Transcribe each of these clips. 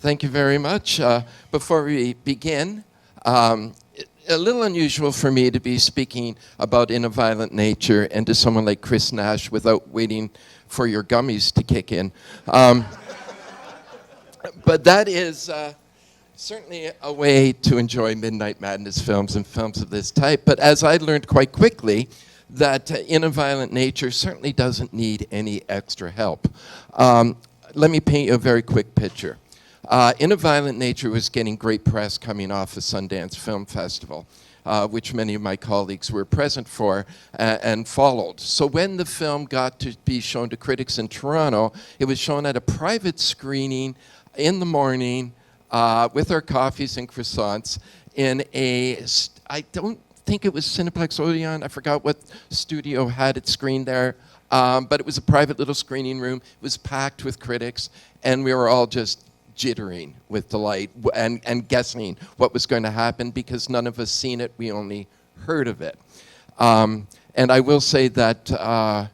Thank you very much. Before we begin, a little unusual for me to be speaking about In a Violent Nature and to someone like Chris Nash without waiting for your gummies to kick in. But that is certainly a way to enjoy Midnight Madness films and films of this type. But as I learned quite quickly, that In a Violent Nature certainly doesn't need any extra help. Let me paint you a very quick picture. In a Violent Nature was getting great press coming off the Sundance Film Festival, which many of my colleagues were present for and followed. So when the film got to be shown to critics in Toronto, it was shown at a private screening in the morning with our coffees and croissants in I don't think it was Cineplex Odeon. I forgot what studio had it screened there. But it was a private little screening room. It was packed with critics, and we were all just jittering with delight and guessing what was going to happen because none of us seen it. We only heard of it. And I will say that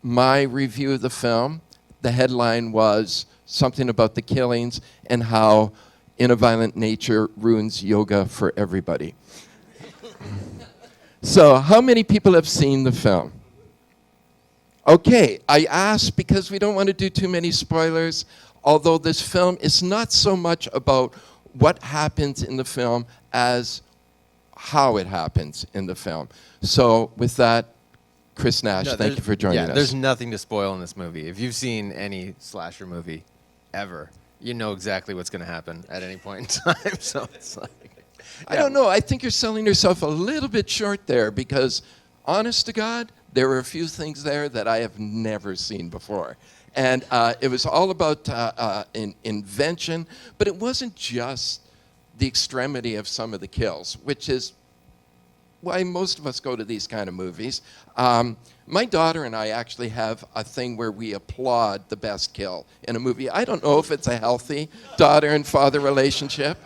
my review of the film, the headline was something about the killings and how In a Violent Nature ruins yoga for everybody. So how many people have seen the film? Okay, I asked because we don't want to do too many spoilers, although this film is not so much about what happens in the film as how it happens in the film. So with that, Chris Nash, thank you for joining us. There's nothing to spoil in this movie. If you've seen any slasher movie ever, you know exactly what's going to happen at any point in time. So it's like, I don't know. I think you're selling yourself a little bit short there because, honest to God, there were a few things there that I have never seen before. And it was all about invention, but it wasn't just the extremity of some of the kills, which is why most of us go to these kind of movies. My daughter and I actually have a thing where we applaud the best kill in a movie. I don't know if it's a healthy daughter and father relationship,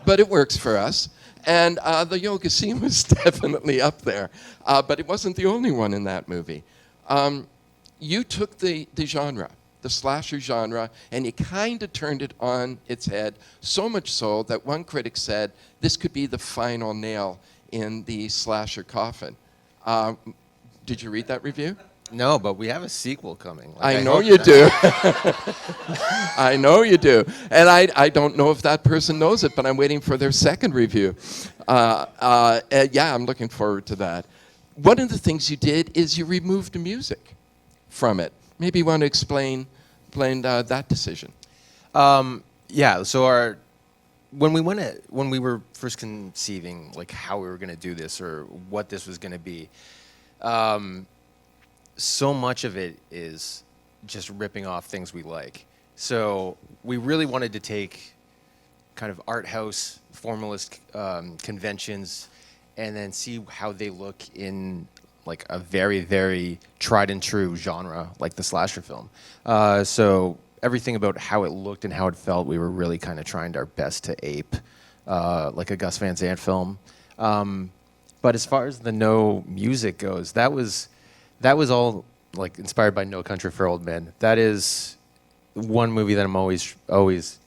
but it works for us. And the yoga scene was definitely up there, but it wasn't the only one in that movie. You took the genre, the slasher genre, and you kind of turned it on its head, so much so that one critic said this could be the final nail in the slasher coffin. Did you read that review? no, but we have a sequel coming. I know you do. I know you do. And I don't know if that person knows it, but I'm waiting for their second review. Yeah, I'm looking forward to that. One of the things you did is you removed the music from it. Maybe you want to explain that decision. Yeah, so when we were first conceiving like how we were going to do this or what this was going to be, so much of it is just ripping off things we like. So we really wanted to take kind of art house formalist conventions and then see how they look in like a very, very tried and true genre like the slasher film. So everything about how it looked and how it felt, we were really kind of trying our best to ape like a Gus Van Sant film. But as far as the no music goes, that was all like inspired by No Country for Old Men. That is one movie that I'm always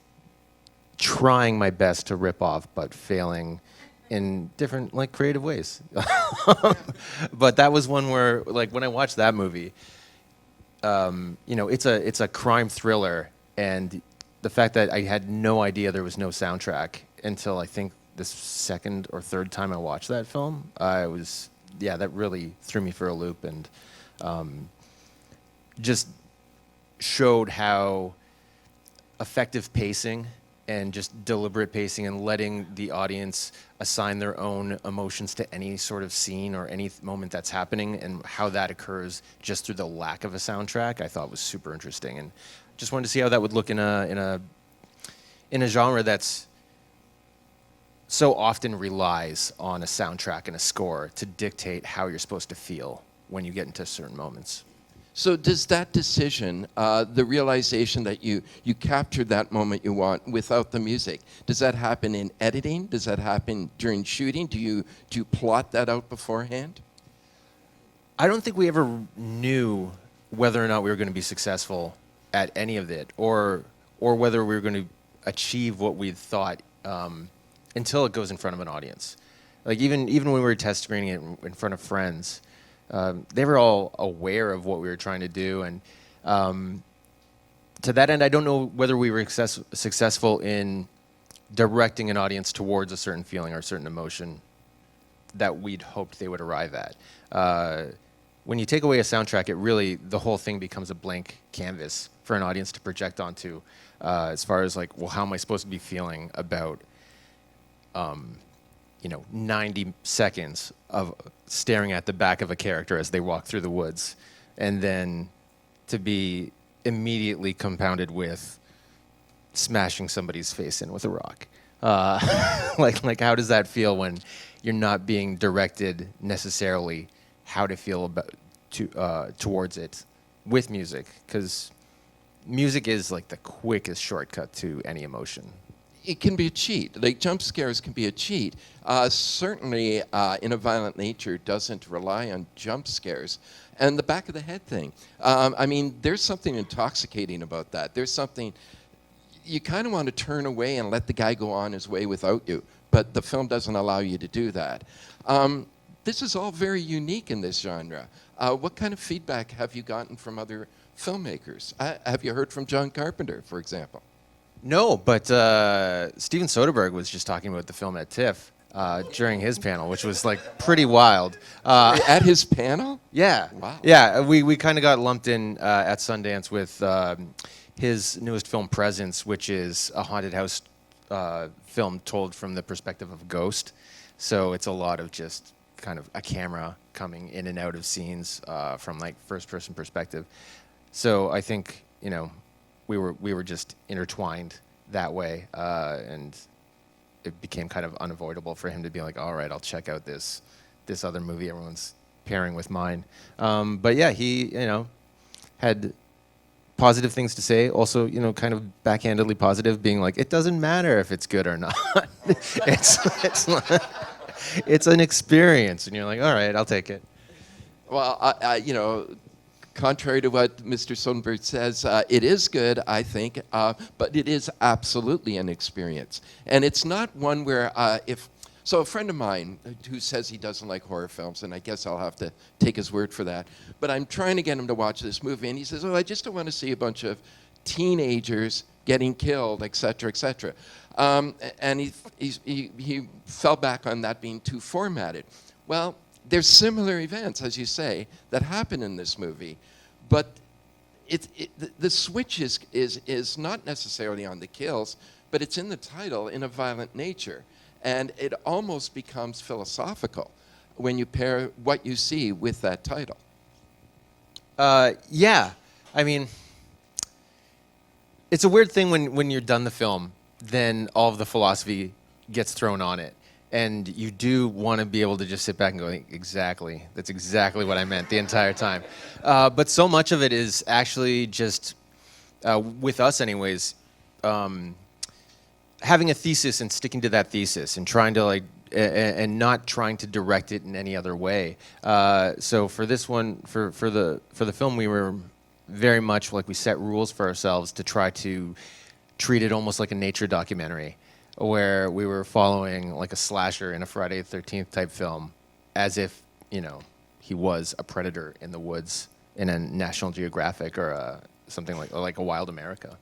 trying my best to rip off, but failing in different like creative ways. But that was one where like when I watched that movie, it's a crime thriller, and the fact that I had no idea there was no soundtrack until I think the second or third time I watched that film, that really threw me for a loop and just showed how effective pacing and just deliberate pacing and letting the audience assign their own emotions to any sort of scene or any moment that's happening and how that occurs just through the lack of a soundtrack, I thought was super interesting. And just wanted to see how that would look in a genre that's so often relies on a soundtrack and a score to dictate how you're supposed to feel when you get into certain moments. So does that decision, the realization that you captured that moment you want without the music, does that happen in editing? Does that happen during shooting? Do you plot that out beforehand? I don't think we ever knew whether or not we were going to be successful at any of it, or whether we were going achieve what we thought until it goes in front of an audience. Like even when we were test screening it in front of friends, they were all aware of what we were trying to do, and to that end, I don't know whether we were successful in directing an audience towards a certain feeling or a certain emotion that we'd hoped they would arrive at. When you take away a soundtrack, the whole thing becomes a blank canvas for an audience to project onto, as far as like, well, how am I supposed to be feeling about 90 seconds of staring at the back of a character as they walk through the woods, and then to be immediately compounded with smashing somebody's face in with a rock. Like how does that feel when you're not being directed necessarily how to feel towards it with music? Because music is like the quickest shortcut to any emotion. It can be a cheat. Like jump scares can be a cheat. Certainly, In a Violent Nature doesn't rely on jump scares. And the back of the head thing. I mean, there's something intoxicating about that. There's something, you kind of want to turn away and let the guy go on his way without you. But the film doesn't allow you to do that. This is all very unique in this genre. What kind of feedback have you gotten from other filmmakers? Have you heard from John Carpenter, for example? No, but Steven Soderbergh was just talking about the film at TIFF during his panel, which was like pretty wild. At his panel? Yeah. Wow. Yeah, we kind of got lumped in at Sundance with his newest film, Presence, which is a haunted house film told from the perspective of a ghost. So it's a lot of just kind of a camera coming in and out of scenes from like first-person perspective. So I think, we were just intertwined that way, and it became kind of unavoidable for him to be like, all right, I'll check out this other movie everyone's pairing with mine. But yeah, he had positive things to say. Also, kind of backhandedly positive, being like, it doesn't matter if it's good or not. It's an experience, and you're like, all right, I'll take it. Well, contrary to what Mr. Soderbergh says, it is good, I think, but it is absolutely an experience. And it's not one where So a friend of mine who says he doesn't like horror films, and I guess I'll have to take his word for that, but I'm trying to get him to watch this movie, and he says, I just don't want to see a bunch of teenagers getting killed, et cetera, et cetera. And he fell back on that being too formatted. Well, there's similar events, as you say, that happen in this movie, but the switch is not necessarily on the kills, but it's in the title, In a Violent Nature. And it almost becomes philosophical when you pair what you see with that title. Yeah. I mean, it's a weird thing when you're done the film, then all of the philosophy gets thrown on it. And you do want to be able to just sit back and go, exactly, that's exactly what I meant the entire time. But so much of it is actually just, with us anyways, having a thesis and sticking to that thesis and trying to and not trying to direct it in any other way. So for this one, for the film, we were very much like we set rules for ourselves to try to treat it almost like a nature documentary, where we were following like a slasher in a Friday the 13th type film, as if he was a predator in the woods in a National Geographic or something like a Wild America.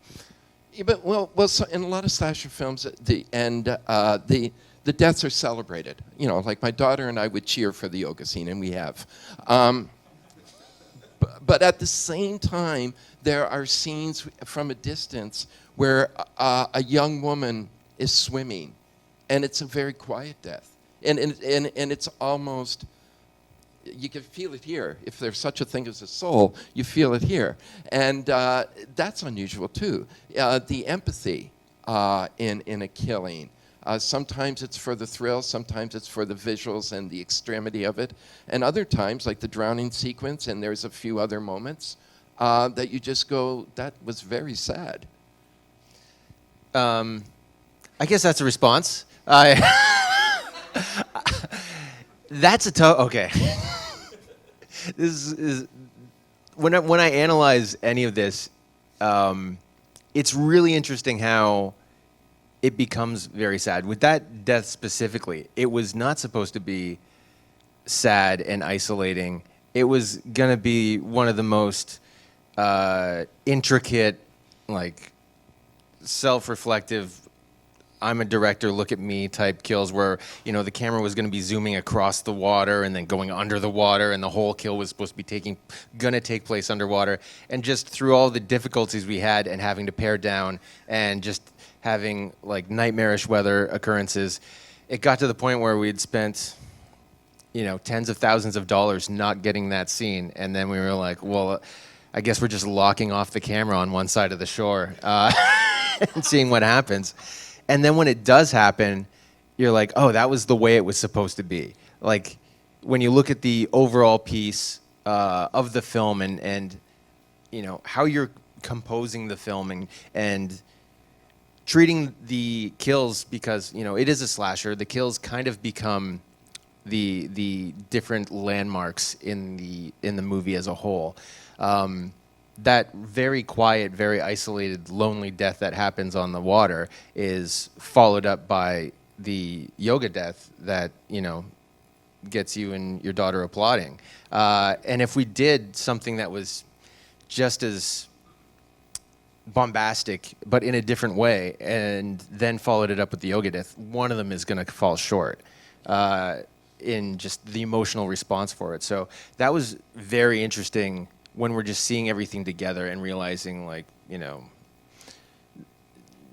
Yeah, but so in a lot of slasher films, the deaths are celebrated. Like my daughter and I would cheer for the yoga scene, and we have. But at the same time, there are scenes from a distance where a young woman is swimming, and it's a very quiet death, and it's almost. You can feel it here. If there's such a thing as a soul, you feel it here. And that's unusual, too. The empathy in a killing. Sometimes it's for the thrill. Sometimes it's for the visuals and the extremity of it. And other times, like the drowning sequence, and there's a few other moments, that you just go, that was very sad. I guess that's a response. That's a tough. Okay. This is when I analyze any of this, it's really interesting how it becomes very sad. With that death specifically, it was not supposed to be sad and isolating. It was gonna be one of the most intricate, like, self-reflective, I'm a director, look at me type kills where, the camera was going to be zooming across the water and then going under the water, and the whole kill was supposed to be going to take place underwater. And just through all the difficulties we had and having to pare down and just having like nightmarish weather occurrences, it got to the point where we'd spent, tens of thousands of dollars not getting that scene. And then we were like, well, I guess we're just locking off the camera on one side of the shore and seeing what happens. And then when it does happen, you're like, oh, that was the way it was supposed to be. Like, when you look at the overall piece of the film and how you're composing the film and treating the kills, because, it is a slasher, the kills kind of become the different landmarks in the movie as a whole. That very quiet, very isolated, lonely death that happens on the water is followed up by the yoga death that, gets you and your daughter applauding. And if we did something that was just as bombastic, but in a different way, and then followed it up with the yoga death, one of them is going to fall short in just the emotional response for it. So that was very interesting when we're just seeing everything together and realizing, like,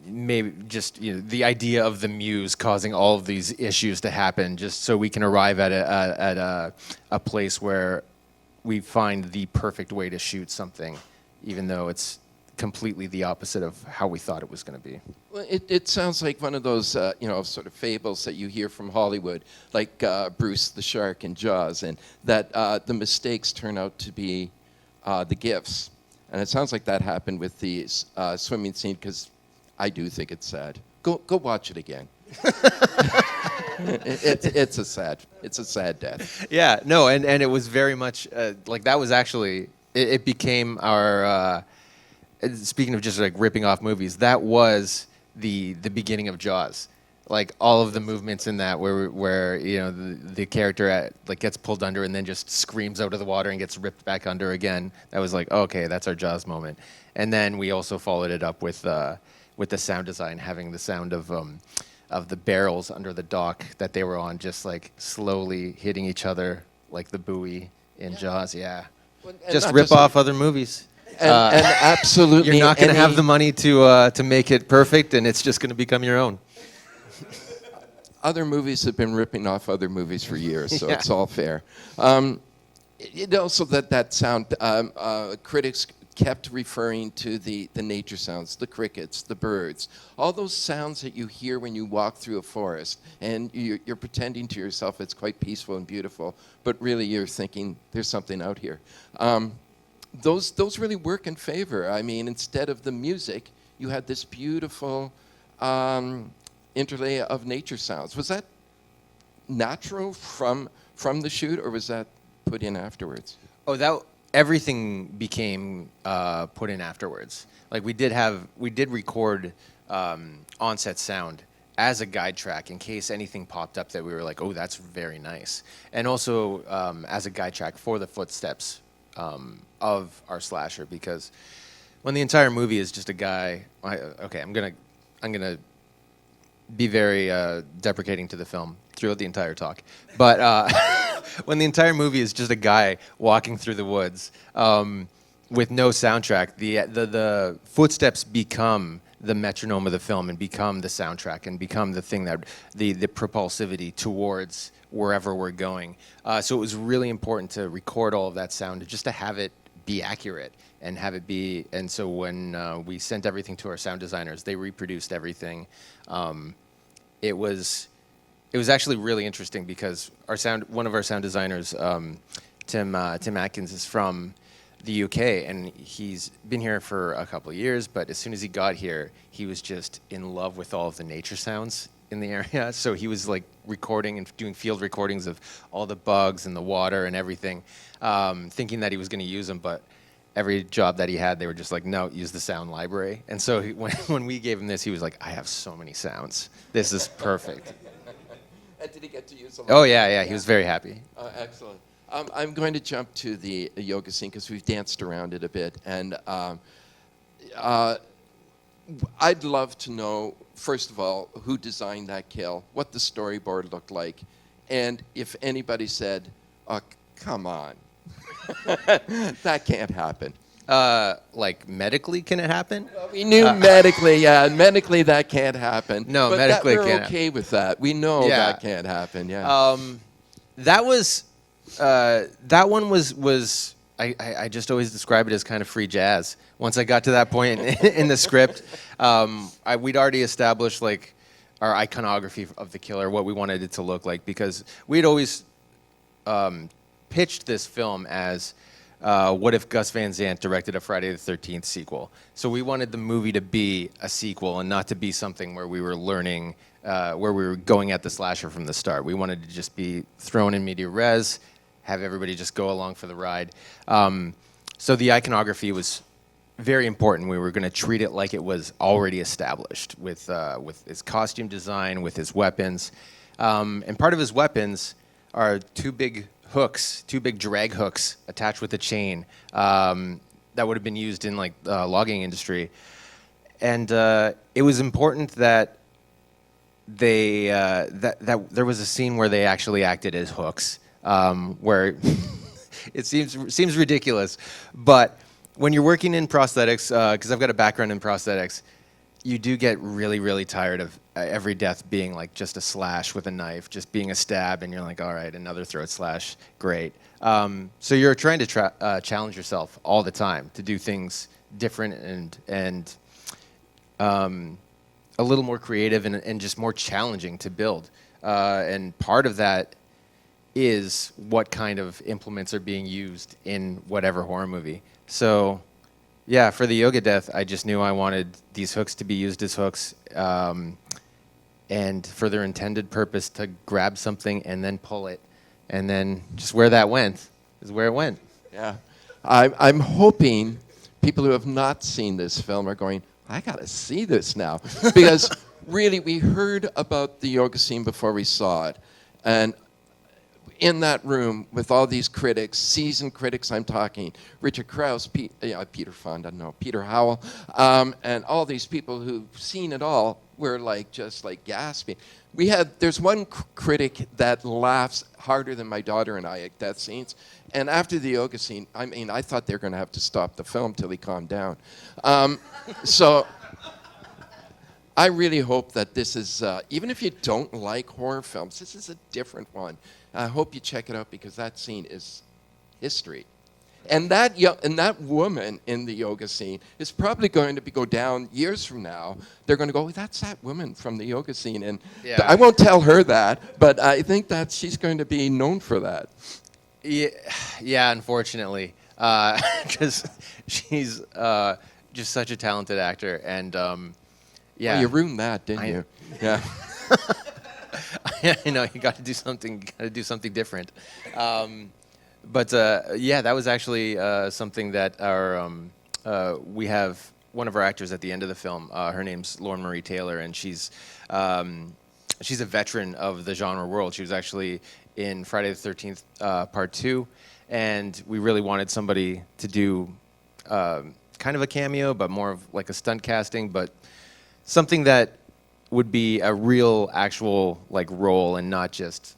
maybe just, the idea of the muse causing all of these issues to happen just so we can arrive at a place where we find the perfect way to shoot something, even though it's completely the opposite of how we thought it was going to be. Well, it sounds like one of those, sort of fables that you hear from Hollywood, like Bruce the Shark in Jaws, and that the mistakes turn out to be the gifts. And it sounds like that happened with the swimming scene, because I do think it's sad. Go watch it again. It's a sad death. Yeah, no, and it was very much like that was actually it became our speaking of just like ripping off movies, that was the beginning of Jaws. Like all of the movements in that where the character gets pulled under and then just screams out of the water and gets ripped back under again. That was like, okay, that's our Jaws moment. And then we also followed it up with the sound design, having the sound of the barrels under the dock that they were on, just like slowly hitting each other like the buoy in Jaws. Yeah, Well, just rip off other movies. And absolutely, you're not going to have the money to make it perfect, and it's just going to become your own. Other movies have been ripping off other movies for years, so Yeah. it's all fair. It also that sound, critics kept referring to the nature sounds, the crickets, the birds, all those sounds that you hear when you walk through a forest, and you're pretending to yourself it's quite peaceful and beautiful, but really you're thinking there's something out here. Those really work in favor. I mean, instead of the music, you had this beautiful interlay of nature sounds. Was that natural from the shoot, or was that put in afterwards? Oh, everything became put in afterwards. Like we did record on-set sound as a guide track in case anything popped up that we were like, oh, that's very nice, and also as a guide track for the footsteps of our slasher, because when the entire movie is just a guy. I'm gonna be very deprecating to the film throughout the entire talk, but when the entire movie is just a guy walking through the woods with no soundtrack, the footsteps become the metronome of the film and become the soundtrack and become the thing that the propulsivity towards wherever we're going. So it was really important to record all of that sound, just to have it be accurate and have it be. And so when we sent everything to our sound designers, they reproduced everything. It was actually really interesting because one of our sound designers, Tim Atkins, is from the UK, and he's been here for a couple of years, but as soon as he got here, he was just in love with all of the nature sounds in the area. So he was like recording and doing field recordings of all the bugs and the water and everything, thinking that he was going to use them. But every job that he had, they were just like, no, use the sound library. And so when we gave him this, he was like, I have so many sounds. This is perfect. And did he get to use them? Oh, yeah, he was very happy. Excellent. I'm going to jump to the yoga scene because we've danced around it a bit. And I'd love to know, first of all, who designed that kill, what the storyboard looked like, and if anybody said, oh, come on, that can't happen. Like medically, can it happen? Well, we knew medically that can't happen. No, but medically we're can't. Okay with that. We know that can't happen. Yeah. That one was. I just always describe it as kind of free jazz. Once I got to that point in the script, we'd already established like our iconography of the killer, what we wanted it to look like, because we'd always pitched this film as what if Gus Van Sant directed a Friday the 13th sequel. So we wanted the movie to be a sequel and not to be something where we were learning, where we were going at the slasher from the start. We wanted to just be thrown in media res, have everybody just go along for the ride. So the iconography was very important. We were going to treat it like it was already established with his costume design, with his weapons. And part of his weapons are two big drag hooks attached with a chain that would have been used in like the logging industry. And it was important that they that there was a scene where they actually acted as hooks, where it seems ridiculous, but when you're working in prosthetics, because I've got a background in prosthetics, you do get really, really tired of every death being like just a slash with a knife, just being a stab, and you're like, all right, another throat slash, great. So you're trying to challenge yourself all the time to do things different and a little more creative and just more challenging to build. And part of that is what kind of implements are being used in whatever horror movie. So, yeah, for the yoga death, I just knew I wanted these hooks to be used as hooks, and for their intended purpose to grab something and then pull it, and then just where that went is where it went. Yeah. I'm hoping people who have not seen this film are going, I got to see this now. Because really, we heard about the yoga scene before we saw it. And in that room with all these critics, seasoned critics I'm talking, Richard Krause, Peter Fonda, no, Peter Howell, and all these people who've seen it all were like just like gasping. There's one critic that laughs harder than my daughter and I at death scenes. And after the yoga scene, I mean, I thought they were going to have to stop the film till he calmed down. So I really hope that this is, even if you don't like horror films, this is a different one. I hope you check it out because that scene is history. And that woman in the yoga scene is probably going to go down years from now. They're going to go, that's that woman from the yoga scene. And yeah. I won't tell her that, but I think that she's going to be known for that. Yeah, unfortunately, because she's just such a talented actor. And yeah. Well, you ruined that, didn't you? Yeah. I know, you got to do something. Different. But yeah, that was actually something that we have one of our actors at the end of the film. Her name's Lauren Marie Taylor, and she's a veteran of the genre world. She was actually in Friday the 13th Part 2, and we really wanted somebody to do kind of a cameo, but more of like a stunt casting, but something that would be a real, actual like role, and not just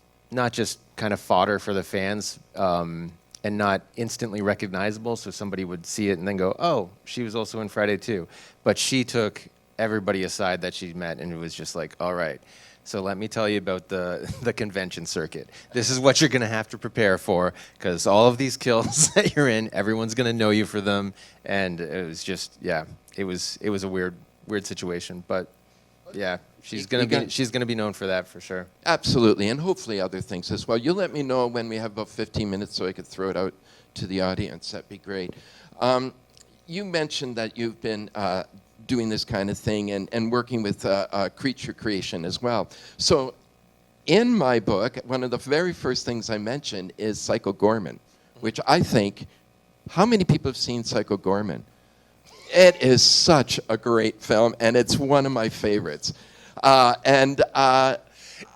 kind of fodder for the fans, and not instantly recognizable. So somebody would see it and then go, "Oh, she was also in Friday too." But she took everybody aside that she met, and it was just like, "All right, so let me tell you about the convention circuit. This is what you're going to have to prepare for, because all of these kills that you're in, everyone's going to know you for them." And it was just, yeah, it was a weird situation, but. Yeah, she's gonna be known for that for sure. Absolutely, and hopefully other things as well. You'll let me know when we have about 15 minutes so I could throw it out to the audience. That'd be great. You mentioned that you've been doing this kind of thing and working with creature creation as well. So in my book, one of the very first things I mentioned is Psycho Gorman, which I think How many people have seen Psycho Gorman? It is such a great film, and it's one of my favorites. Go ahead.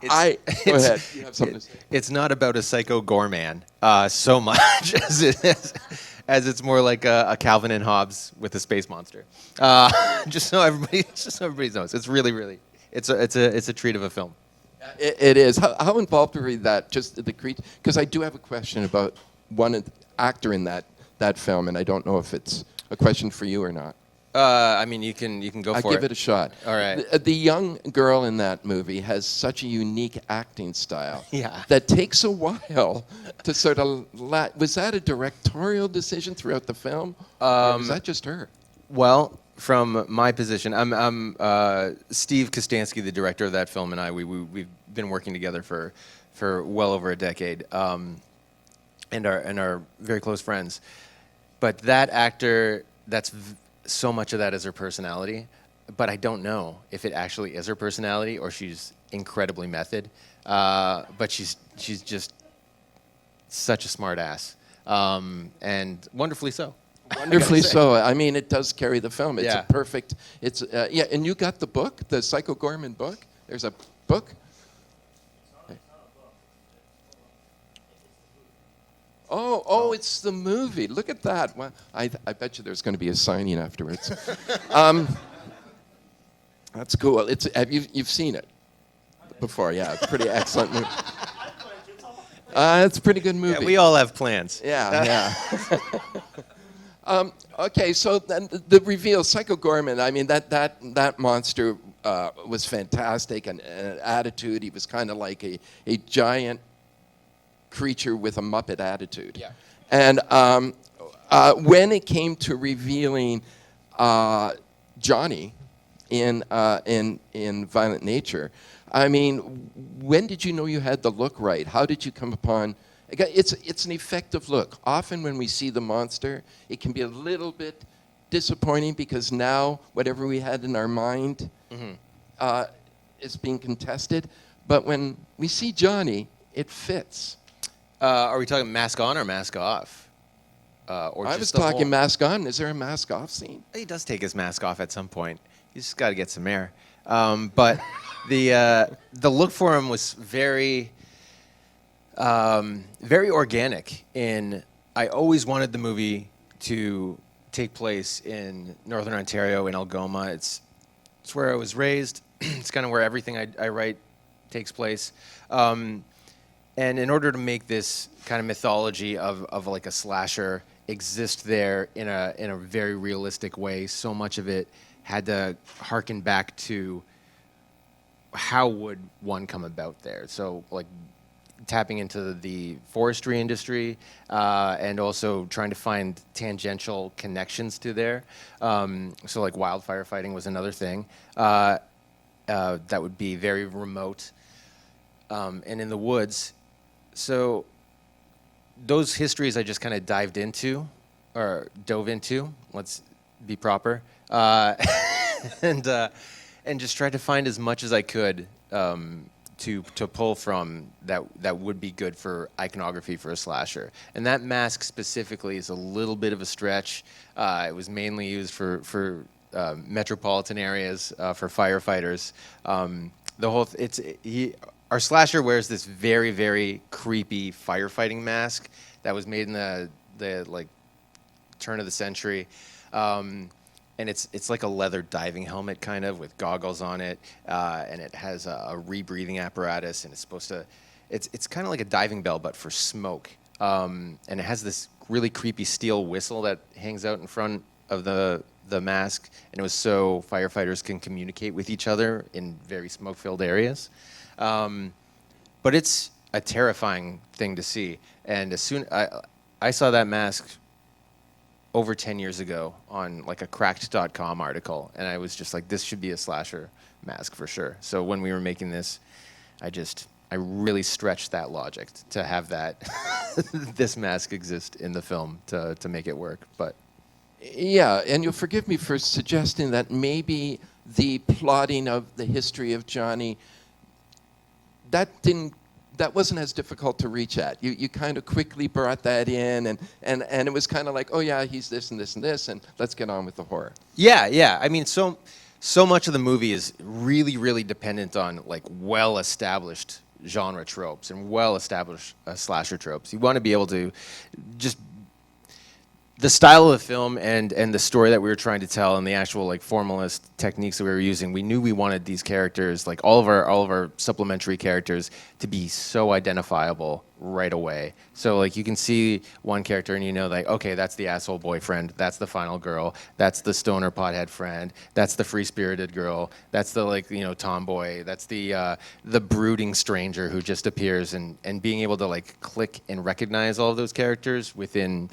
You have something to say? It's not about a Psycho Gorman so much as it's more like a Calvin and Hobbes with a space monster. Just so everybody knows, it's really it's a treat of a film. It is. How involved were you that just the creature? Because I do have a question about one actor in that film, and I don't know if it's a question for you or not. I mean, you can go for it. I'll give it a shot. All right. The young girl in that movie has such a unique acting style. Yeah. That takes a while to sort of. Was that a directorial decision throughout the film? Or was that just her? Well, from my position, I'm Steve Kostansky, the director of that film, and we've been working together for well over a decade, and are very close friends. But that actor, so much of that is her personality, but I don't know if it actually is her personality or she's incredibly method. But she's just such a smart ass, and wonderfully so. Wonderfully so. I mean, it does carry the film. It's Yeah. a perfect. It's and you got the book, the Psycho Gorman book. There's a book. Oh, it's the movie. Look at that. Well, I bet you there's going to be a signing afterwards. That's cool. You've seen it before? Yeah, it's a pretty excellent movie. It's a pretty good movie. Yeah, we all have plans. Yeah. Okay, so then the reveal, Psycho Gorman. I mean, that monster was fantastic, and attitude. He was kind of like a giant creature with a Muppet attitude. Yeah. And when it came to revealing Johnny in Violent Nature, I mean, when did you know you had the look right? How did you come upon? It's an effective look. Often when we see the monster, it can be a little bit disappointing because now whatever we had in our mind is being contested. But when we see Johnny, it fits. Are we talking mask on or mask off? Or I just was the talking whole- mask on. Is there a mask off scene? He does take his mask off at some point. He's just got to get some air. But the look for him was very organic. I always wanted the movie to take place in Northern Ontario, in Algoma. It's where I was raised. It's kind of where everything I write takes place. And in order to make this kind of mythology of like a slasher exist there in a very realistic way, so much of it had to harken back to how would one come about there. So like tapping into the forestry industry and also trying to find tangential connections to there. So like wildfire fighting was another thing that would be very remote and in the woods. So those histories I just kind of dove into. Let's be proper, and just tried to find as much as I could to pull from that would be good for iconography for a slasher. And that mask specifically is a little bit of a stretch. It was mainly used for metropolitan areas for firefighters. Our slasher wears this very, very creepy firefighting mask that was made in the like turn of the century, and it's like a leather diving helmet kind of with goggles on it, and it has a rebreathing apparatus, and it's kind of like a diving bell but for smoke, and it has this really creepy steel whistle that hangs out in front of the mask, and it was so firefighters can communicate with each other in very smoke-filled areas. But it's a terrifying thing to see. And as soon I saw that mask over 10 years ago on like a cracked.com article, and I was just like, this should be a slasher mask for sure. So when we were making this, I really stretched that logic to have that this mask exist in the film to make it work. But yeah, and you'll forgive me for suggesting that maybe the plotting of the history of Johnny, that didn't that wasn't as difficult to reach at. You kind of quickly brought that in, and it was kind of like, oh yeah, he's this and this and this, and let's get on with the horror. Yeah. I mean, so much of the movie is really, really dependent on like well-established genre tropes and well-established slasher tropes. You want to be able to just the style of the film and the story that we were trying to tell and the actual like formalist techniques that we were using. We knew we wanted these characters, like all of our supplementary characters, to be so identifiable right away. So like you can see one character and you know like, okay, that's the asshole boyfriend, that's the final girl, that's the stoner pothead friend, that's the free-spirited girl, that's the like, you know, tomboy, that's the brooding stranger who just appears, and being able to like click and recognize all of those characters within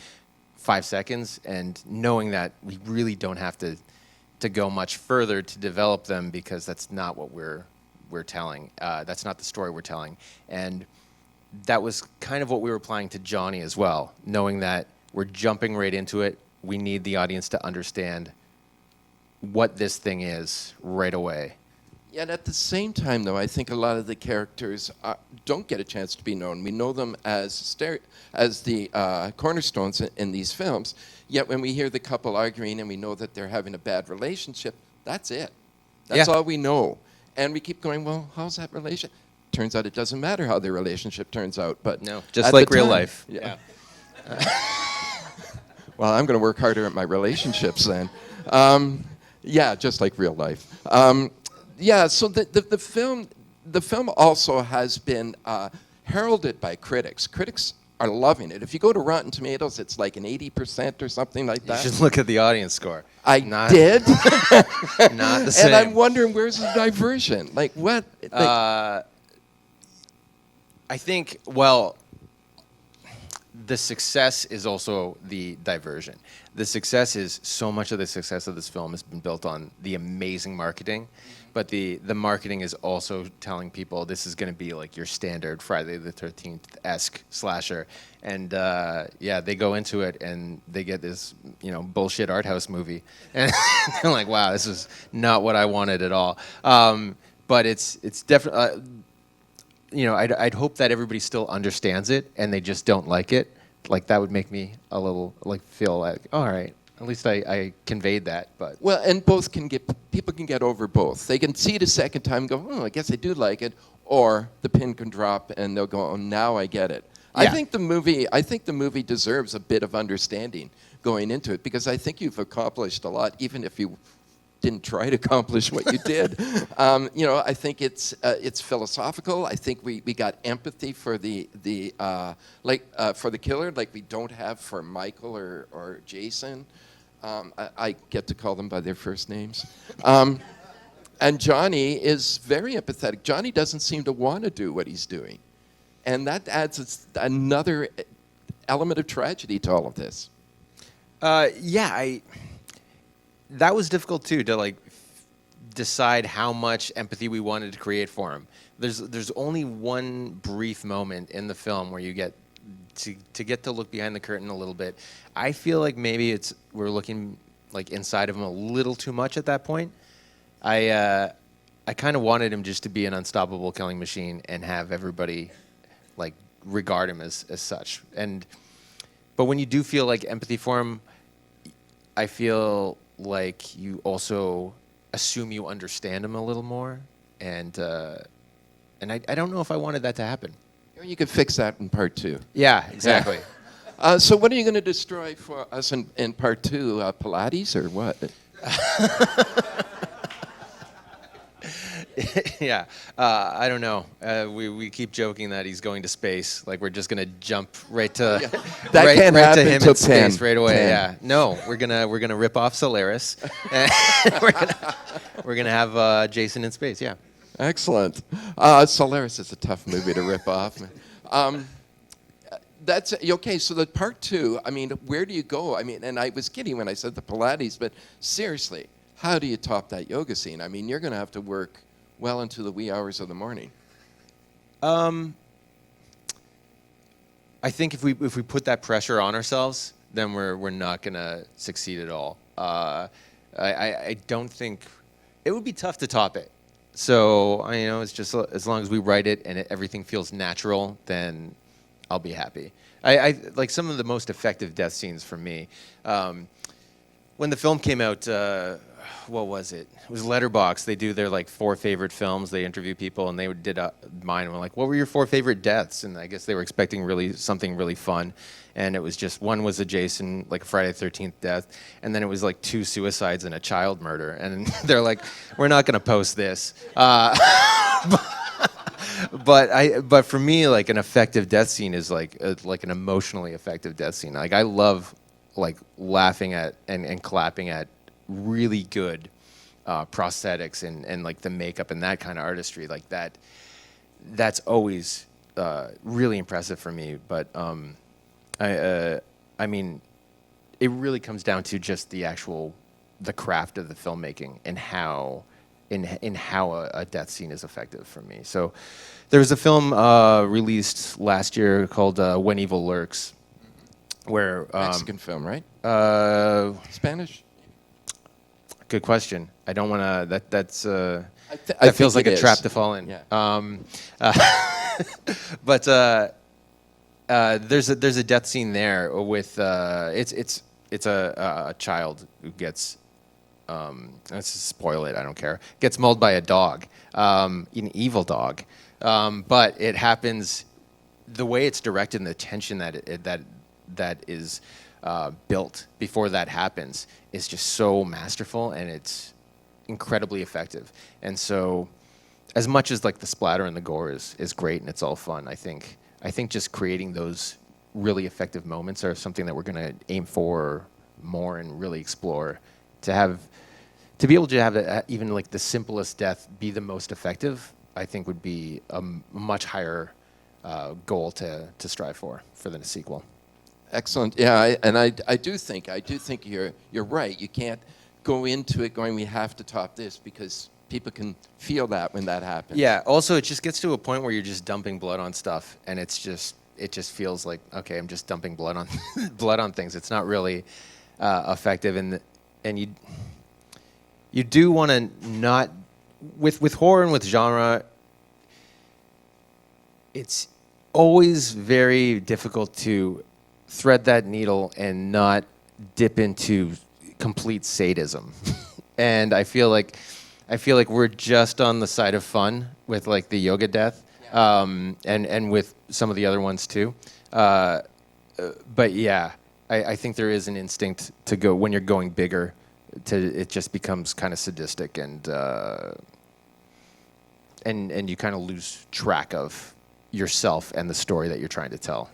5 seconds, and knowing that we really don't have to go much further to develop them, because that's not what we're telling. That's not the story we're telling. And that was kind of what we were applying to Johnny as well, knowing that we're jumping right into it. We need the audience to understand what this thing is right away. Yet at the same time, though, I think a lot of the characters don't get a chance to be known. We know them as the cornerstones in these films. Yet when we hear the couple arguing and we know that they're having a bad relationship, that's it. That's all we know. And we keep going, well, how's that relationship? Turns out it doesn't matter how their relationship turns out. But no, just like real life. Yeah. Well, I'm going to work harder at my relationships then. Yeah, just like real life. Yeah, so the film also has been heralded by critics. Critics are loving it. If you go to Rotten Tomatoes, it's like an 80% or something like that. You should look at the audience score. I did. Not the same. And I'm wondering, where's the diversion? Like what? I think, well, the success is also the diversion. The success is, so much of the success of this film has been built on the amazing marketing, but the marketing is also telling people this is going to be like your standard Friday the 13th-esque slasher. And they go into it and they get this, bullshit art house movie. And they're like, wow, this is not what I wanted at all. But it's definitely, I'd hope that everybody still understands it and they just don't like it. Like that would make me a little feel like, all right, at least I conveyed that. But well, and people can get over both. They can see it a second time and go, oh, I guess I do like it, or the pin can drop and they'll go, oh, now I get it. Yeah. I think the movie deserves a bit of understanding going into it, because I think you've accomplished a lot, even if you didn't try to accomplish what you did. I think it's philosophical. I think we got empathy for the for the killer, like we don't have for Michael or Jason. I get to call them by their first names. And Johnny is very empathetic. Johnny doesn't seem to want to do what he's doing, and that adds another element of tragedy to all of this. That was difficult too, to decide how much empathy we wanted to create for him. There's only one brief moment in the film where you get to look behind the curtain a little bit. I feel like maybe we're looking like inside of him a little too much at that point. I kind of wanted him just to be an unstoppable killing machine and have everybody regard him as such. But when you do feel like empathy for him, I feel like you also assume you understand him a little more, and I don't know if I wanted that to happen. You could fix that in part 2. Yeah, exactly. So what are you going to destroy for us in part 2? Pilates or what? Yeah, I don't know. We keep joking that he's going to space. Like we're just gonna jump right to that can't right happen to him till in space 10. right away. 10. Yeah, no, we're gonna rip off Solaris, and we're gonna have Jason in space. Yeah, excellent. Solaris is a tough movie to rip off. That's okay. So the part 2. I mean, where do you go? I mean, and I was kidding when I said the Pilates, but seriously, how do you top that yoga scene? I mean, you're going to have to work well into the wee hours of the morning. I think if we put that pressure on ourselves, then we're not going to succeed at all. I don't think it would be tough to top it. So it's just as long as we write it and everything feels natural, then I'll be happy. I like some of the most effective death scenes for me. When the film came out, what was it? It was Letterboxd. They do their like 4 favorite films. They interview people, and they did mine. And were like, "What were your 4 favorite deaths?" And I guess they were expecting something really fun, and it was just one was a Jason, like a Friday the 13th death, and then it was like 2 suicides and a child murder. And they're like, "We're not going to post this." But for me, like an effective death scene is like an emotionally effective death scene. Like I love like laughing at and clapping at really good prosthetics and like the makeup and that kind of artistry. Like that's always really impressive for me. But I mean, it really comes down to just the craft of the filmmaking and how a death scene is effective for me. So there was a film released last year called When Evil Lurks, where Mexican film, right? Spanish? Good question. I don't want to. That I feels think like a it trap is. to fall in. Yeah. But there's a death scene there with it's a child who gets let's just spoil it. I don't care. Gets mauled by a dog, an evil dog. But it happens the way it's directed and the tension that is built before that happens is just so masterful, and it's incredibly effective. And so, as much as like the splatter and the gore is great and it's all fun, I think just creating those really effective moments are something that we're going to aim for more and really explore. To be able to have even like the simplest death be the most effective, I think would be a much higher goal to strive for the sequel. Excellent. Yeah, I do think you're right. You can't go into it going, we have to top this, because people can feel that when that happens. Yeah. Also, it just gets to a point where you're just dumping blood on stuff, and it just feels like, okay, I'm just dumping blood on blood on things. It's not really effective, and you do want to not with horror and with genre. It's always very difficult to thread that needle and not dip into complete sadism. And I feel like we're just on the side of fun with like the yoga death, and with some of the other ones too. But yeah, I think there is an instinct to go when you're going bigger. It just becomes kind of sadistic, and you kind of lose track of yourself and the story that you're trying to tell.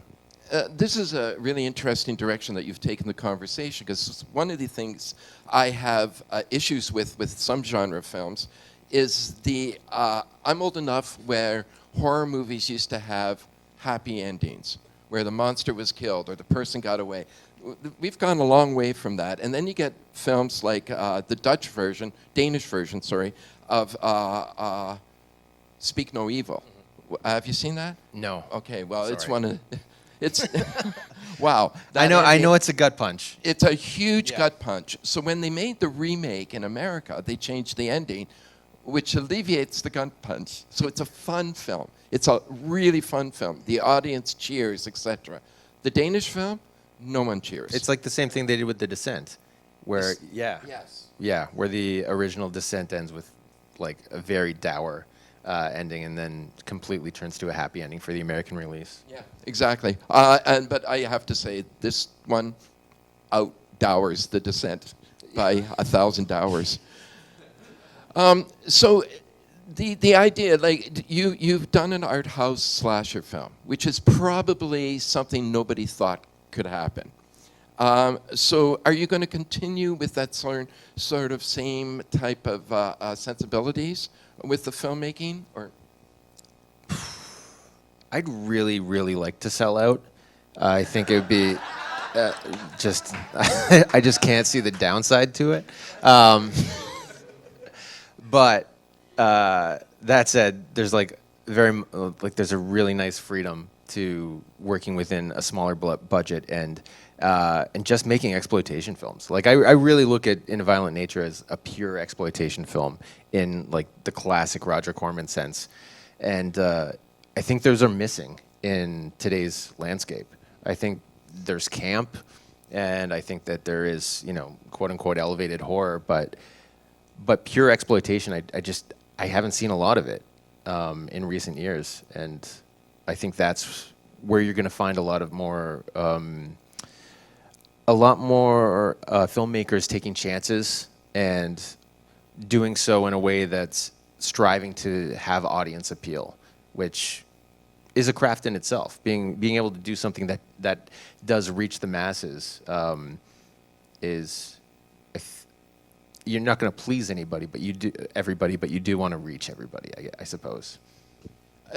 This is a really interesting direction that you've taken the conversation, because one of the things I have issues with some genre films is I'm old enough where horror movies used to have happy endings, where the monster was killed or the person got away. We've gone a long way from that. And then you get films like the Danish version, of Speak No Evil. Have you seen that? No. Okay, well, Sorry. it's one of... It's wow. I know it's a gut punch. It's a huge gut punch. So when they made the remake in America, they changed the ending, which alleviates the gut punch. So it's a fun film. It's a really fun film. The audience cheers, etc. The Danish film, no one cheers. It's like the same thing they did with The Descent, where where the original Descent ends with like a very dour ending, and then completely turns to a happy ending for the American release. Yeah, exactly. But I have to say, this one outdowers The Descent by 1,000 hours. So the idea, like you've done an art house slasher film, which is probably something nobody thought could happen. So are you going to continue with that sort of same type of sensibilities with the filmmaking, or? I'd really, really like to sell out. I think it would be I just can't see the downside to it. But that said, there's there's a really nice freedom to working within a smaller budget and just making exploitation films. Like I really look at In a Violent Nature as a pure exploitation film in like the classic Roger Corman sense, and I think those are missing in today's landscape. I think there's camp, and I think that there is, you know, quote unquote elevated horror, but pure exploitation, I haven't seen a lot of it in recent years, and I think that's where you're going to find a lot more filmmakers taking chances and doing so in a way that's striving to have audience appeal, which is a craft in itself. Being able to do something that does reach the masses you're not going to please anybody, but you do want to reach everybody, I suppose.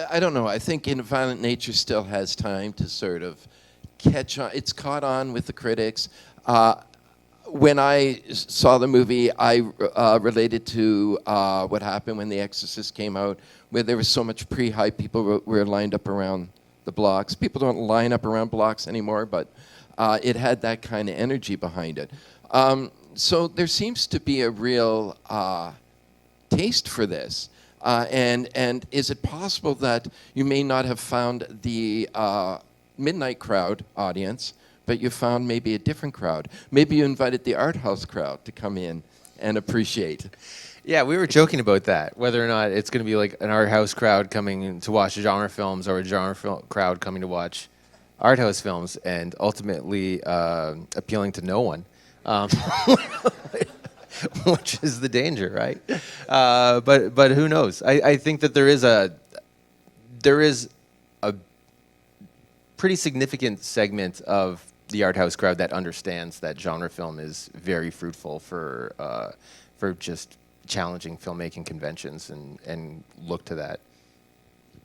I don't know. I think In a Violent Nature still has time to sort of catch on. It's caught on with the critics. When I saw the movie, I related to what happened when The Exorcist came out, where there was so much pre-hype. People were lined up around the blocks. People don't line up around blocks anymore, but it had that kind of energy behind it. So there seems to be a real taste for this. And is it possible that you may not have found the midnight crowd audience, but you found maybe a different crowd? Maybe you invited the art house crowd to come in and appreciate. Yeah, we were joking about that, whether or not it's going to be like an art house crowd coming in to watch genre films or a genre crowd coming to watch art house films, and ultimately appealing to no one. Which is the danger, right? But who knows? I think that there is a pretty significant segment of the art house crowd that understands that genre film is very fruitful for just challenging filmmaking conventions and look to that.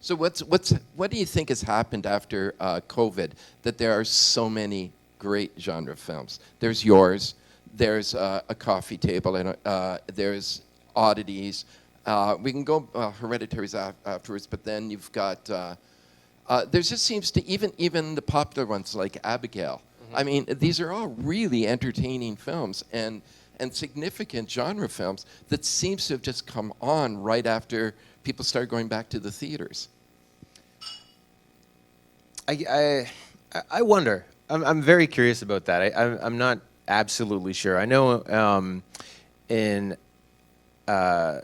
So what do you think has happened after COVID, that there are so many great genre films? There's yours. There's a coffee table, and there's oddities. We can go Hereditaries afterwards, but then you've got. There just seems to even the popular ones like Abigail. Mm-hmm. I mean, these are all really entertaining films and significant genre films that seems to have just come on right after people started going back to the theaters. I wonder. I'm very curious about that. I'm not absolutely sure. I know there's a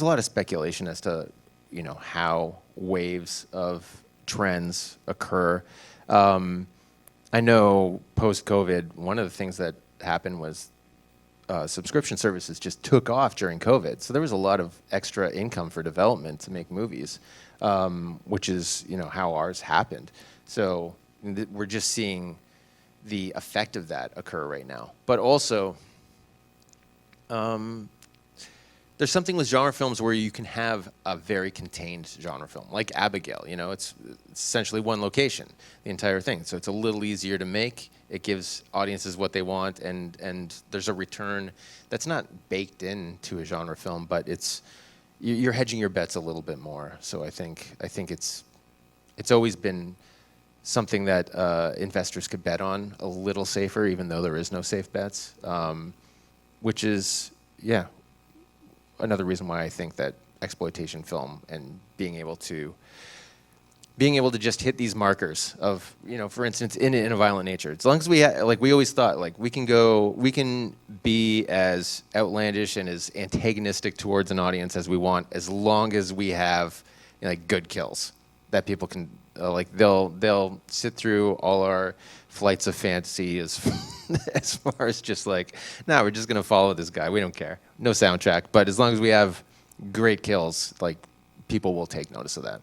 lot of speculation as to, you know, how waves of trends occur. I know post-COVID, one of the things that happened was subscription services just took off during COVID. So there was a lot of extra income for development to make movies, which is, you know, how ours happened. So we're just seeing the effect of that occur right now. But also, there's something with genre films where you can have a very contained genre film, like Abigail. You know, it's essentially one location, the entire thing. So it's a little easier to make. It gives audiences what they want, and there's a return that's not baked into a genre film, but you're hedging your bets a little bit more. So I think it's always been something that investors could bet on a little safer, even though there is no safe bets, which is, yeah, another reason why I think that exploitation film and being able to just hit these markers of, you know, for instance, in a violent nature, as long as we we always thought, like, we can be as outlandish and as antagonistic towards an audience as we want, as long as we have, you know, like, good kills that people can they'll sit through all our flights of fantasy as far as just like, no, we're just gonna follow this guy, we don't care, no soundtrack, but as long as we have great kills, like, people will take notice of that.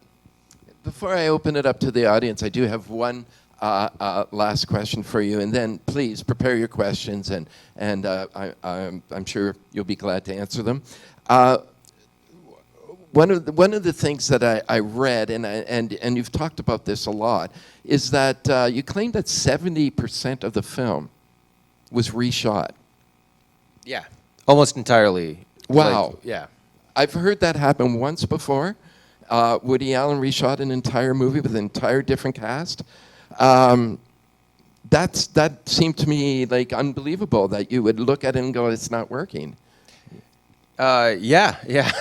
Before I open it up to the audience, I do have one last question for you, and then please prepare your questions, and I'm sure you'll be glad to answer them. One of the things that I read, and you've talked about this a lot, is that you claim that 70% of the film was reshot. Yeah, almost entirely. Wow. Yeah. I've heard that happen once before, Woody Allen reshot an entire movie with an entire different cast. That seemed to me like unbelievable that you would look at it and go, it's not working. Yeah.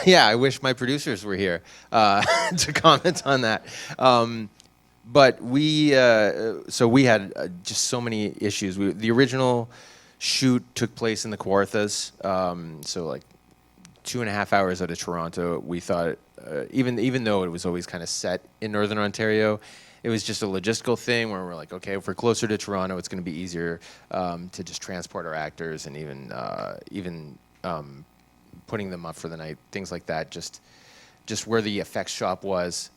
I wish my producers were here to comment on that. But we had just so many issues. The original shoot took place in the Kawarthas, so like 2.5 hours out of Toronto. We thought, even though it was always kind of set in Northern Ontario, it was just a logistical thing where we're like, okay, if we're closer to Toronto, it's going to be easier to just transport our actors and even putting them up for the night, things like that. Just where the effects shop was,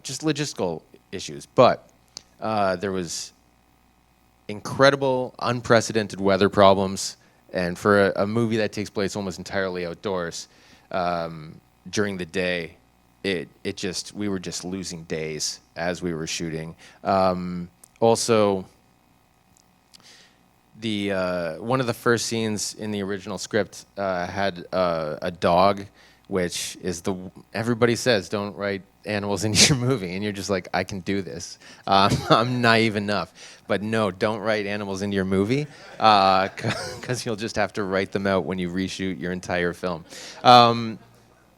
just logistical issues. But there was incredible, unprecedented weather problems, and for a movie that takes place almost entirely outdoors, during the day, we were just losing days as we were shooting. Also, one of the first scenes in the original script had a dog, which is everybody says don't write animals into your movie, and you're just like, I can do this. I'm naive enough, but no, don't write animals into your movie, because you'll just have to write them out when you reshoot your entire film.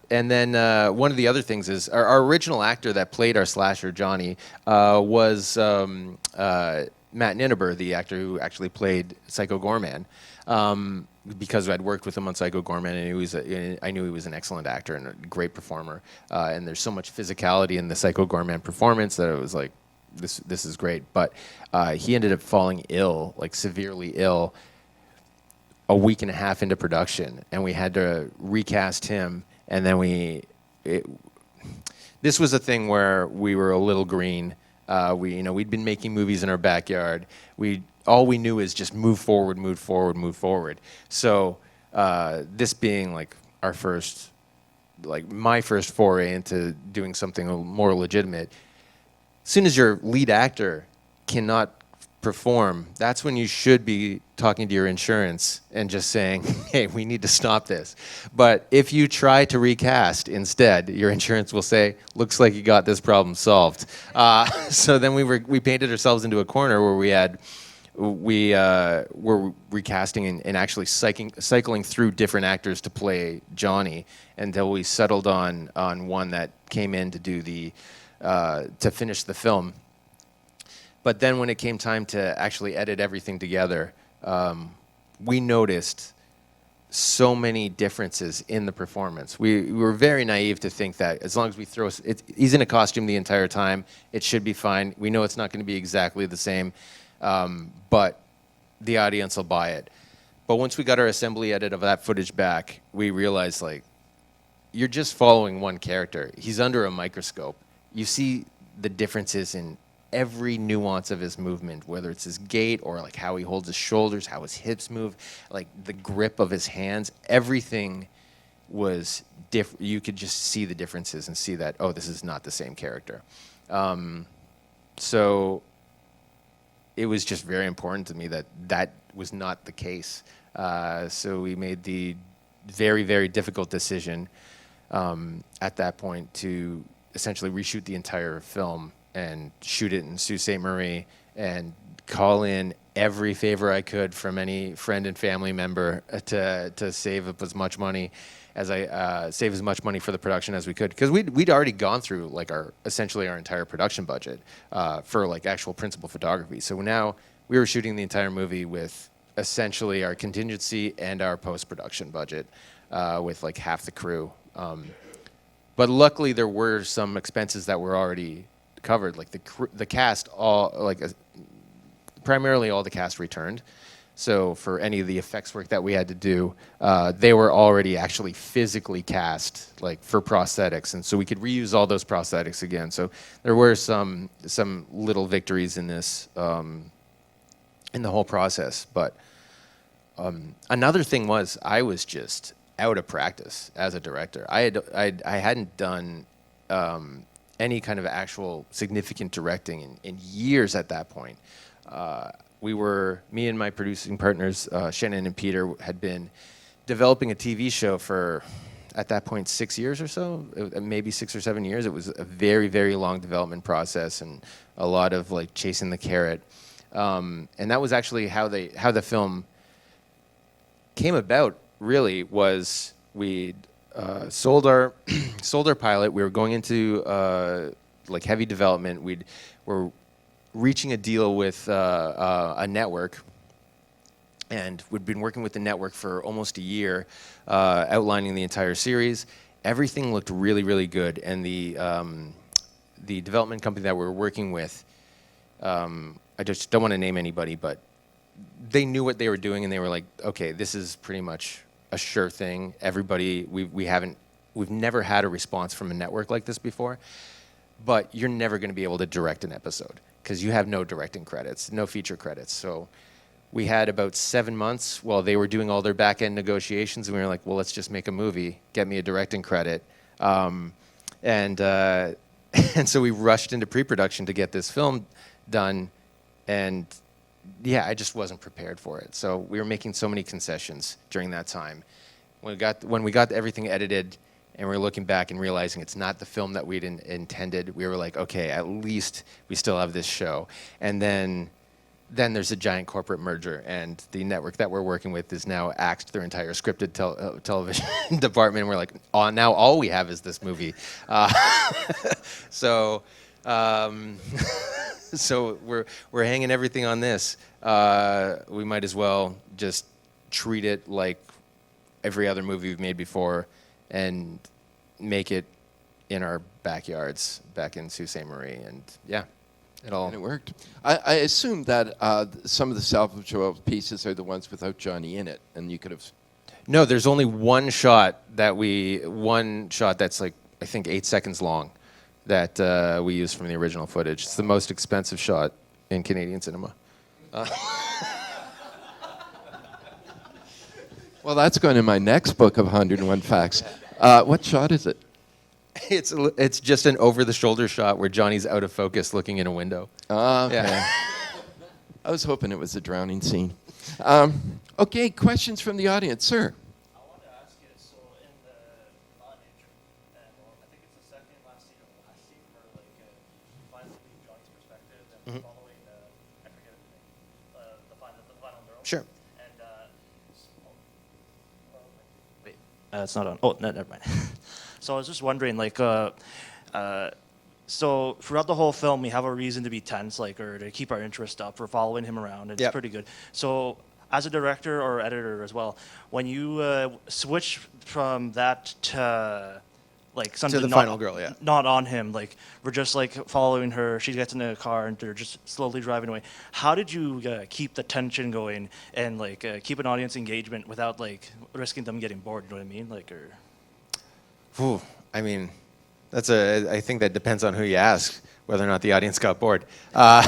And then one of the other things is our original actor that played our slasher, Johnny, was Matt Ninneber, the actor who actually played Psycho Gorman, because I'd worked with him on Psycho Gorman, and I knew he was an excellent actor and a great performer. And there's so much physicality in the Psycho Gorman performance that it was like, this is great. But he ended up falling ill, like severely ill, a week and a half into production, and we had to recast him. And then this was a thing where we were a little green. We'd been making movies in our backyard. All we knew is just move forward, move forward, move forward. So this being like my first foray into doing something more legitimate. As soon as your lead actor cannot perform, that's when you should be talking to your insurance and just saying, hey, we need to stop this. But if you try to recast instead, your insurance will say, looks like you got this problem solved. So then we painted ourselves into a corner where we were recasting and actually cycling through different actors to play Johnny until we settled on one that came in to do to finish the film. But then when it came time to actually edit everything together, we noticed so many differences in the performance. We were very naive to think that as long as we he's in a costume the entire time, it should be fine. We know it's not going to be exactly the same, but the audience will buy it. But once we got our assembly edit of that footage back, we realized, like, you're just following one character. He's under a microscope. You see the differences in every nuance of his movement, whether it's his gait or like how he holds his shoulders, how his hips move, like the grip of his hands, everything was different. You could just see the differences and see that, oh, this is not the same character. So it was just very important to me that was not the case. So we made the very, very difficult decision at that point to essentially reshoot the entire film and shoot it in Sault Ste. Marie and call in every favor I could from any friend and family member to save up as much money as save as much money for the production as we could, because we'd already gone through like essentially our entire production budget for like actual principal photography. So now we were shooting the entire movie with essentially our contingency and our post-production budget with like half the crew. But luckily there were some expenses that were already covered, like the cast, primarily all the cast returned. So for any of the effects work that we had to do, they were already actually physically cast, like for prosthetics, and so we could reuse all those prosthetics again. So there were some little victories in this, in the whole process. But another thing was I was just out of practice as a director. I hadn't done any kind of actual significant directing in years at that point. Me and my producing partners, Shannon and Peter, had been developing a TV show for at that point 6 years or so, maybe 6 or 7 years. It was a very, very long development process and a lot of like chasing the carrot. And that was actually how the film came about. Really, was we sold our pilot. We were going into like heavy development. We're reaching a deal with a network. And we'd been working with the network for almost a year, outlining the entire series. Everything looked really, really good. And the development company that we were working with, I just don't want to name anybody, but they knew what they were doing, and they were like, okay, this is pretty much a sure thing. Everybody, we've never had a response from a network like this before, but you're never going to be able to direct an episode because you have no directing credits, no feature credits. So we had about 7 months while they were doing all their back-end negotiations, and we were like, well, let's just make a movie, get me a directing credit. And so we rushed into pre-production to get this film done, and yeah, I just wasn't prepared for it. So we were making so many concessions during that time. When we got everything edited and we're looking back and realizing it's not the film that we'd intended, we were like, okay, at least we still have this show. And then there's a giant corporate merger, and the network that we're working with is now axed their entire scripted television department. And we're like, oh, now all we have is this movie. So we're hanging everything on this. We might as well just treat it like every other movie we've made before and make it in our backyards back in Sault Ste. Marie. And yeah. And it worked. I assume that some of the salvageable pieces are the ones without Johnny in it, and you could have. No, there's only one shot that's like I think 8 seconds long that we used from the original footage. It's the most expensive shot in Canadian cinema. Well, that's going in my next book of 101 Facts. What shot is it? It's just an over-the-shoulder shot where Johnny's out of focus looking in a window. Okay. Yeah. I was hoping it was a drowning scene. Okay, questions from the audience. Sir? I want to ask you, so in the Moderator, I think it's the second last scene or the last scene where finally Johnny's perspective and following I forget the final girl. Sure. And wait, it's not on. Oh, no, never mind. So I was just wondering, so throughout the whole film, we have a reason to be tense, or to keep our interest up. We're following him around. It's pretty good. So as a director or editor as well, when you switch from that to something to the final girl, not on him, we're just following her. She gets in a car and they're just slowly driving away. How did you keep the tension going and keep an audience engagement without risking them getting bored? You know what I mean? Ooh, I mean, I think that depends on who you ask, whether or not the audience got bored. So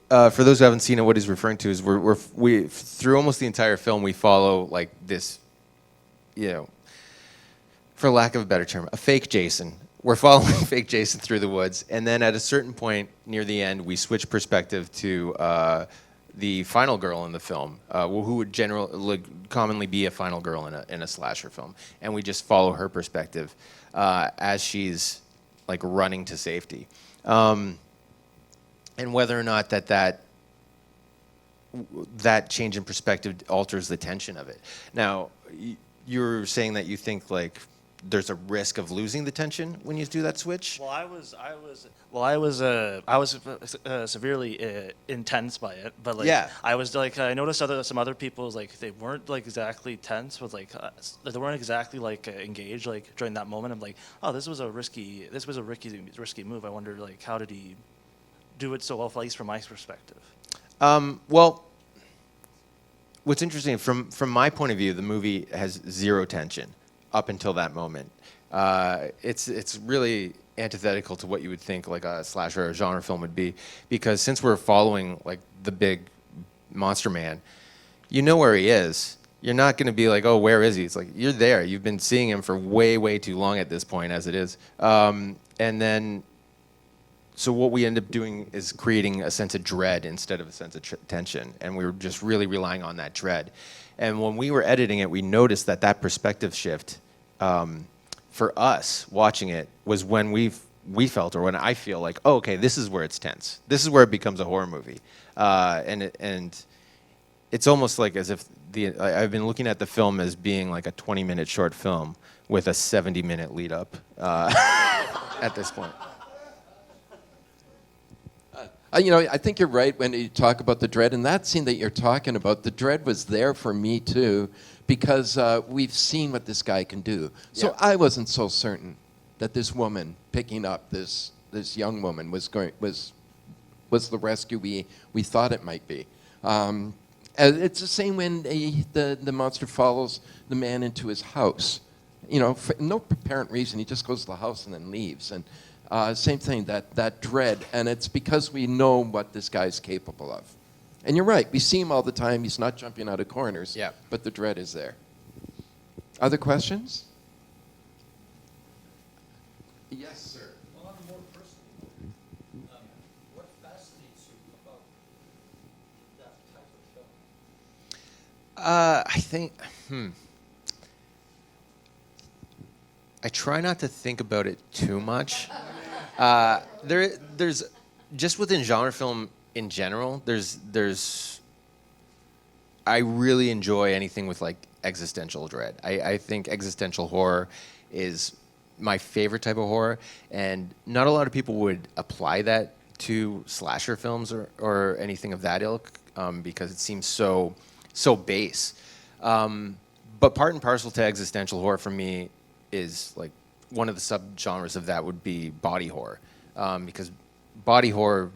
for those who haven't seen it, what he's referring to is we through almost the entire film, we follow this, for lack of a better term, a fake Jason. We're following fake Jason through the woods, and then at a certain point near the end, we switch perspective to the final girl in the film, who would commonly be a final girl in a slasher film, and we just follow her perspective as she's running to safety, and whether or not that change in perspective alters the tension of it. Now, you're saying that you think there's a risk of losing the tension when you do that switch? Well, I was severely intense by it, but I was I noticed some other people they weren't exactly tense, but they weren't exactly engaged during that moment. I'm like, oh, this was a risky move. I wonder how did he do it so well, at least from my perspective. Well, what's interesting from my point of view, the movie has zero tension up until that moment. It's really antithetical to what you would think a slasher or a genre film would be, because since we're following the big monster man, you know where he is. You're not going to be oh, where is he? It's you're there. You've been seeing him for way, way too long at this point as it is. And then, so what we end up doing is creating a sense of dread instead of a sense of tension, and we were just really relying on that dread. And when we were editing it, we noticed that perspective shift for us watching it was when we felt, or when I feel like, oh, okay, this is where it's tense. This is where it becomes a horror movie. And it's almost like as if I've been looking at the film as being like a 20-minute short film with a 70-minute lead up at this point. I think you're right when you talk about the dread. And that scene that you're talking about, the dread was there for me too, because we've seen what this guy can do. So Yeah. I wasn't so certain that this woman picking up this young woman was the rescue we thought it might be. And it's the same when the monster follows the man into his house. For no apparent reason, he just goes to the house and then leaves. And same thing, that dread, and it's because we know what this guy's capable of. And you're right, we see him all the time. He's not jumping out of corners, Yeah. but the dread is there. Other questions? Yes, sir. Well, on a more personal note, what fascinates you about that type of film? I think, I try not to think about it too much. There's just within genre film in general, I really enjoy anything with like existential dread. I think existential horror is my favorite type of horror, and not a lot of people would apply that to slasher films or anything of that ilk because it seems so base. But part and parcel to existential horror for me is like one of the subgenres of that would be body horror, because body horror,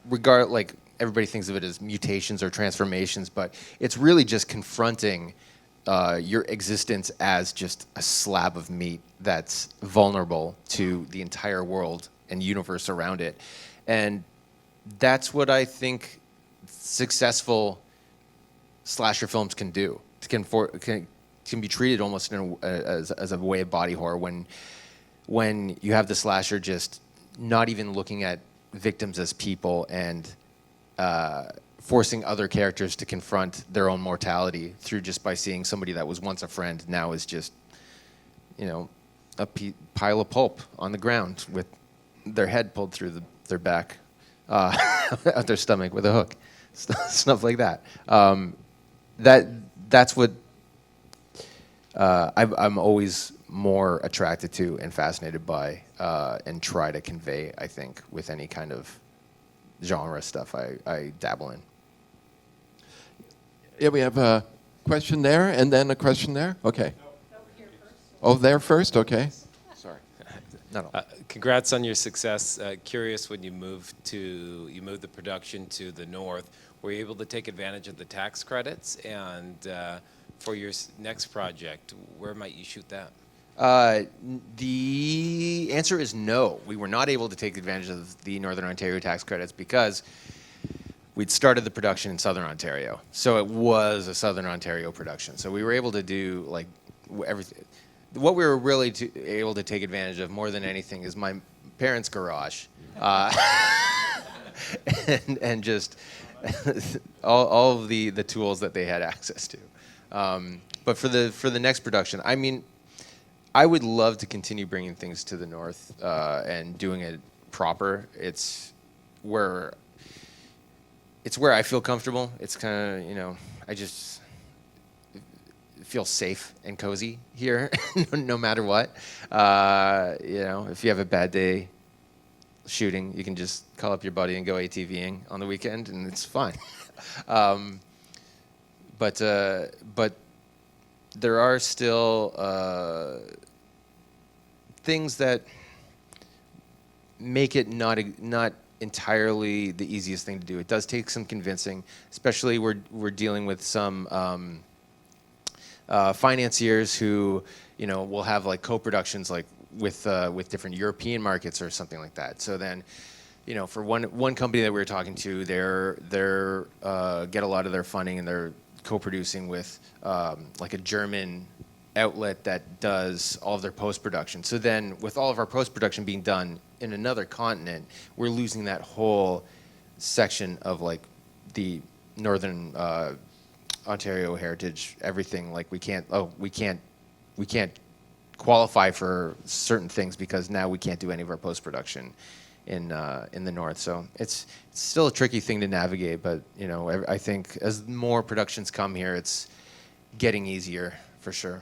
like everybody thinks of it as mutations or transformations, but it's really just confronting your existence as just a slab of meat that's vulnerable to the entire world and universe around it. And that's what I think successful slasher films can do. Can be treated almost as a way of body horror when you have the slasher just not even looking at victims as people and forcing other characters to confront their own mortality through just by seeing somebody that was once a friend now is just, a pile of pulp on the ground with their head pulled through their back, out their stomach with a hook, stuff like that. That's what I'm always more attracted to and fascinated by, and try to convey, I think, with any kind of genre stuff I dabble in. Yeah, we have a question there, and then a question there. Okay. Oh, there first. Okay. Sorry. No. Congrats on your success. Curious, when you moved the production to the north, were you able to take advantage of the tax credits? And for your next project, where might you shoot that? The answer is no. We were not able to take advantage of the Northern Ontario tax credits because we'd started the production in Southern Ontario. So it was a Southern Ontario production. So we were able to do like everything. What we were really able to take advantage of more than anything is my parents' garage. And just all of the tools that they had access to. But for the next production, I mean, I would love to continue bringing things to the north and doing it proper. It's where I feel comfortable. It's kind of, I just feel safe and cozy here, no matter what. If you have a bad day shooting, you can just call up your buddy and go ATVing on the weekend, and it's fine. But there are still things that make it not entirely the easiest thing to do. It does take some convincing, especially we're dealing with some financiers who will have like co-productions like with different European markets or something like that. So then, for one company that we were talking to, they're get a lot of their funding and they're co-producing with like a German outlet that does all of their post-production. So then with all of our post-production being done in another continent, we're losing that whole section of like the northern Ontario heritage, everything. Like we can't qualify for certain things because now we can't do any of our post-production in the north. So it's still a tricky thing to navigate, but I think as more productions come here, it's getting easier for sure.